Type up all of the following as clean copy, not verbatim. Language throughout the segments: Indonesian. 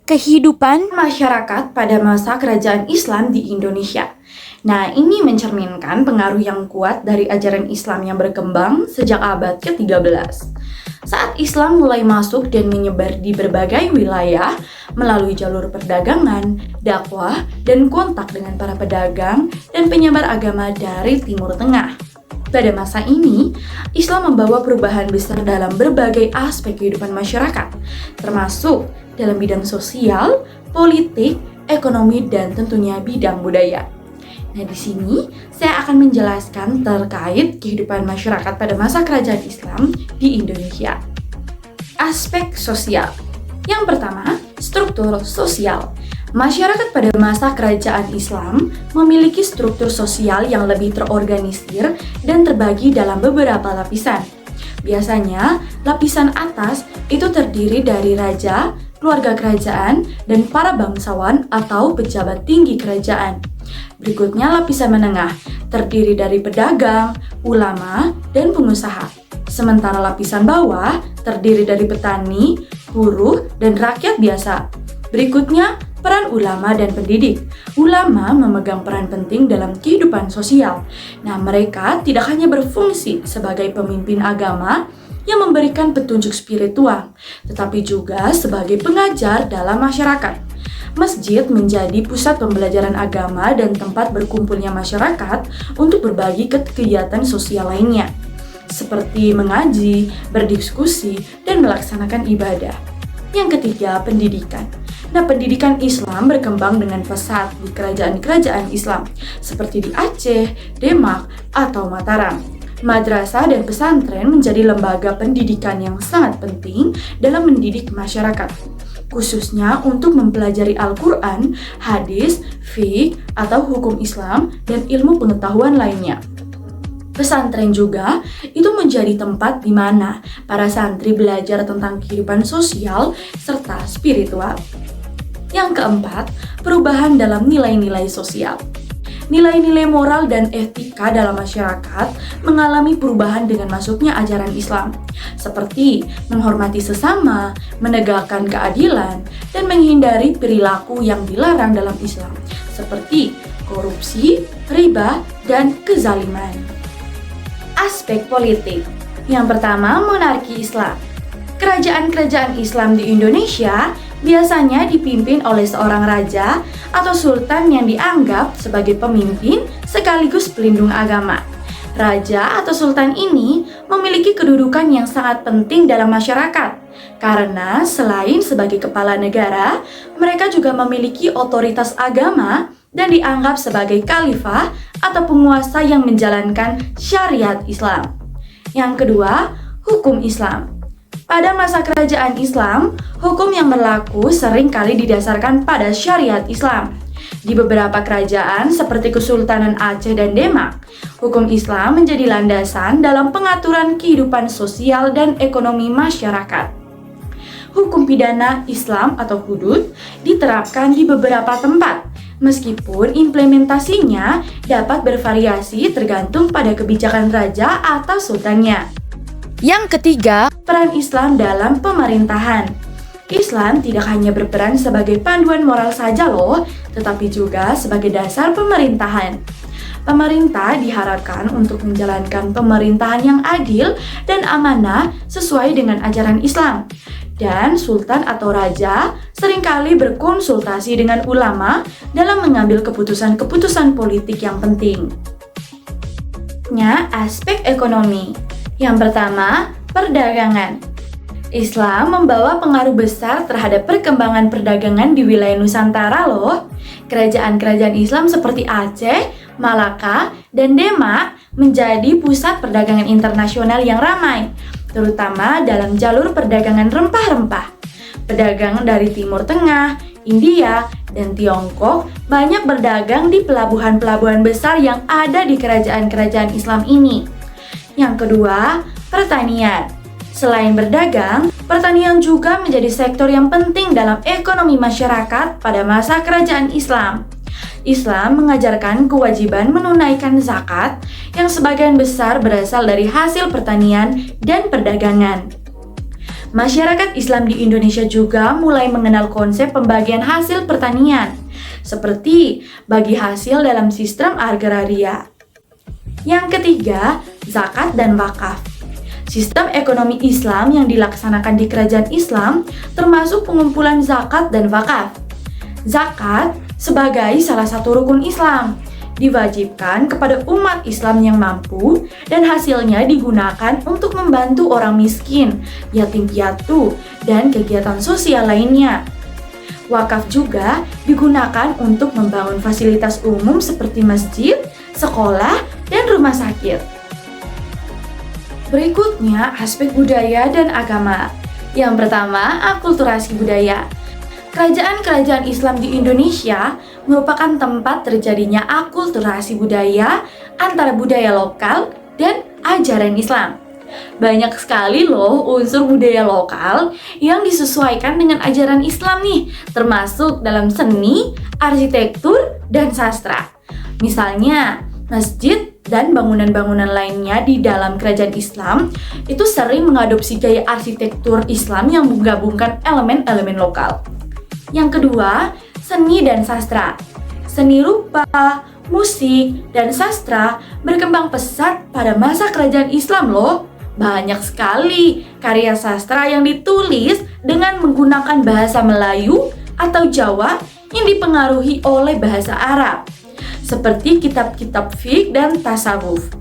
kehidupan masyarakat pada masa kerajaan Islam di Indonesia. Nah, ini mencerminkan pengaruh yang kuat dari ajaran Islam yang berkembang sejak abad ke-13. Saat Islam mulai masuk dan menyebar di berbagai wilayah melalui jalur perdagangan, dakwah, dan kontak dengan para pedagang dan penyebar agama dari Timur Tengah. Pada masa ini, Islam membawa perubahan besar dalam berbagai aspek kehidupan masyarakat, termasuk dalam bidang sosial, politik, ekonomi, dan tentunya bidang budaya. Nah, di sini saya akan menjelaskan terkait kehidupan masyarakat pada masa kerajaan Islam di Indonesia. Aspek sosial. Yang pertama, struktur sosial. Masyarakat pada masa kerajaan Islam memiliki struktur sosial yang lebih terorganisir dan terbagi dalam beberapa lapisan. Biasanya, lapisan atas itu terdiri dari raja, keluarga kerajaan, dan para bangsawan atau pejabat tinggi kerajaan. Berikutnya lapisan menengah, terdiri dari pedagang, ulama, dan pengusaha. Sementara lapisan bawah terdiri dari petani, buruh, dan rakyat biasa. Berikutnya, peran ulama dan pendidik. Ulama memegang peran penting dalam kehidupan sosial. Nah, mereka tidak hanya berfungsi sebagai pemimpin agama yang memberikan petunjuk spiritual, tetapi juga sebagai pengajar dalam masyarakat. Masjid menjadi pusat pembelajaran agama dan tempat berkumpulnya masyarakat untuk berbagi kegiatan sosial lainnya, seperti mengaji, berdiskusi, dan melaksanakan ibadah. Yang ketiga, pendidikan. Nah, pendidikan Islam berkembang dengan pesat di kerajaan-kerajaan Islam, seperti di Aceh, Demak, atau Mataram. Madrasah dan pesantren menjadi lembaga pendidikan yang sangat penting dalam mendidik masyarakat, khususnya untuk mempelajari Al-Quran, hadis, fiqh, atau hukum Islam, dan ilmu pengetahuan lainnya. Pesantren juga itu menjadi tempat di mana para santri belajar tentang kehidupan sosial serta spiritual. Yang keempat, perubahan dalam nilai-nilai sosial. Nilai-nilai moral dan etika dalam masyarakat mengalami perubahan dengan masuknya ajaran Islam, seperti menghormati sesama, menegakkan keadilan, dan menghindari perilaku yang dilarang dalam Islam, seperti korupsi, riba, dan kezaliman. Aspek politik. Yang pertama, monarki Islam. Kerajaan-kerajaan Islam di Indonesia biasanya dipimpin oleh seorang raja atau sultan yang dianggap sebagai pemimpin sekaligus pelindung agama. Raja atau sultan ini memiliki kedudukan yang sangat penting dalam masyarakat, karena selain sebagai kepala negara, mereka juga memiliki otoritas agama dan dianggap sebagai khalifah atau penguasa yang menjalankan syariat Islam. Yang kedua, hukum Islam. Pada masa kerajaan Islam, hukum yang berlaku sering kali didasarkan pada syariat Islam. Di beberapa kerajaan seperti Kesultanan Aceh dan Demak, hukum Islam menjadi landasan dalam pengaturan kehidupan sosial dan ekonomi masyarakat. Hukum pidana Islam atau hudud diterapkan di beberapa tempat, meskipun implementasinya dapat bervariasi tergantung pada kebijakan raja atau sultannya. Yang ketiga, peran Islam dalam pemerintahan. Islam tidak hanya berperan sebagai panduan moral saja loh, tetapi juga sebagai dasar pemerintahan. Pemerintah diharapkan untuk menjalankan pemerintahan yang adil dan amanah sesuai dengan ajaran Islam. Dan sultan atau raja seringkali berkonsultasi dengan ulama dalam mengambil keputusan-keputusan politik yang penting. Aspek ekonomi. Yang pertama, perdagangan. Islam membawa pengaruh besar terhadap perkembangan perdagangan di wilayah Nusantara loh. Kerajaan-kerajaan Islam seperti Aceh, Malaka, dan Demak menjadi pusat perdagangan internasional yang ramai, terutama dalam jalur perdagangan rempah-rempah. Pedagang dari Timur Tengah, India, dan Tiongkok banyak berdagang di pelabuhan-pelabuhan besar yang ada di kerajaan-kerajaan Islam ini. Yang kedua, pertanian. Selain berdagang, pertanian juga menjadi sektor yang penting dalam ekonomi masyarakat pada masa kerajaan Islam. Islam mengajarkan kewajiban menunaikan zakat yang sebagian besar berasal dari hasil pertanian dan perdagangan. Masyarakat Islam di Indonesia juga mulai mengenal konsep pembagian hasil pertanian, seperti bagi hasil dalam sistem agraria. Yang ketiga, zakat dan wakaf. Sistem ekonomi Islam yang dilaksanakan di kerajaan Islam termasuk pengumpulan zakat dan wakaf. Zakat sebagai salah satu rukun Islam diwajibkan kepada umat Islam yang mampu dan hasilnya digunakan untuk membantu orang miskin, yatim piatu, dan kegiatan sosial lainnya. Wakaf juga digunakan untuk membangun fasilitas umum seperti masjid, sekolah, dan rumah sakit. Berikutnya, aspek budaya dan agama. Yang pertama, akulturasi budaya. Kerajaan-kerajaan Islam di Indonesia merupakan tempat terjadinya akulturasi budaya antara budaya lokal dan ajaran Islam. Banyak sekali loh unsur budaya lokal yang disesuaikan dengan ajaran Islam nih, termasuk dalam seni, arsitektur, dan sastra. Misalnya, masjid dan bangunan-bangunan lainnya di dalam kerajaan Islam itu sering mengadopsi gaya arsitektur Islam yang menggabungkan elemen-elemen lokal. Yang kedua, seni dan sastra. Seni rupa, musik, dan sastra berkembang pesat pada masa kerajaan Islam loh. Banyak sekali karya sastra yang ditulis dengan menggunakan bahasa Melayu atau Jawa yang dipengaruhi oleh bahasa Arab, seperti kitab-kitab fiqh dan tasawuf.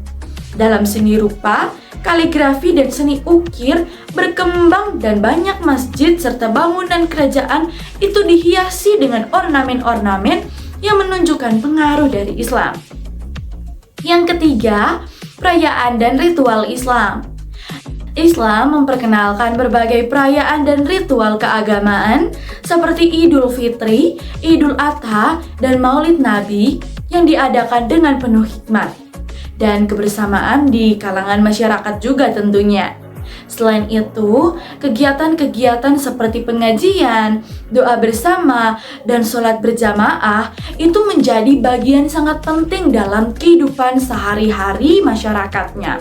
Dalam seni rupa, kaligrafi dan seni ukir berkembang dan banyak masjid serta bangunan kerajaan itu dihiasi dengan ornamen-ornamen yang menunjukkan pengaruh dari Islam. Yang ketiga, perayaan dan ritual Islam. Islam memperkenalkan berbagai perayaan dan ritual keagamaan seperti Idul Fitri, Idul Adha, dan Maulid Nabi yang diadakan dengan penuh hikmat dan kebersamaan di kalangan masyarakat juga tentunya. Selain itu, kegiatan-kegiatan seperti pengajian, doa bersama, dan sholat berjamaah itu menjadi bagian sangat penting dalam kehidupan sehari-hari masyarakatnya.